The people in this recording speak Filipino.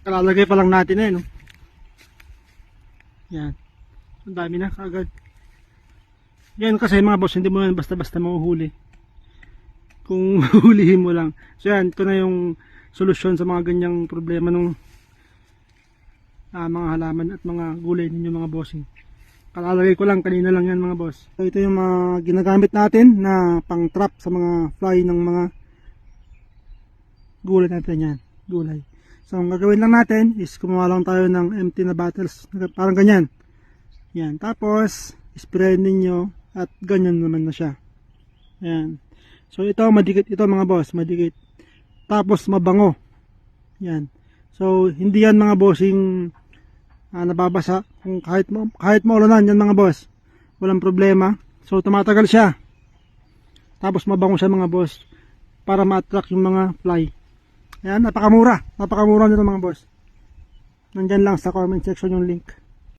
Kalalagay pa lang natin eh, no? Yan. Ang dami na kagad. Yan kasi mga boss, hindi mo yan basta-basta mahuhuli. Kung hulihin mo lang. So yan, ito na yung solusyon sa mga ganyang problema ng mga halaman at mga gulay ninyo mga bossing. Kalalagay ko lang, kanina lang yan mga boss. So ito yung mga ginagamit natin na pang trap sa mga fly ng mga gulay natin yan. Gulay. So ang gagawin lang natin is kumuha lang tayo ng empty na bottles. Parang ganyan. Yan. Tapos, spray ninyo at ganyan naman na siya. Yan. So ito madikit ito mga boss. Madikit. Tapos mabango. Yan. So hindi yan mga bossing nababasa. Kung kahit maulanan yan mga boss. Walang problema. So tumatagal siya. Tapos mabango siya mga boss. Para ma-attract yung mga fly. Ayan, napakamura. Napakamura nito mga boss. Nandyan lang sa comment section yung link.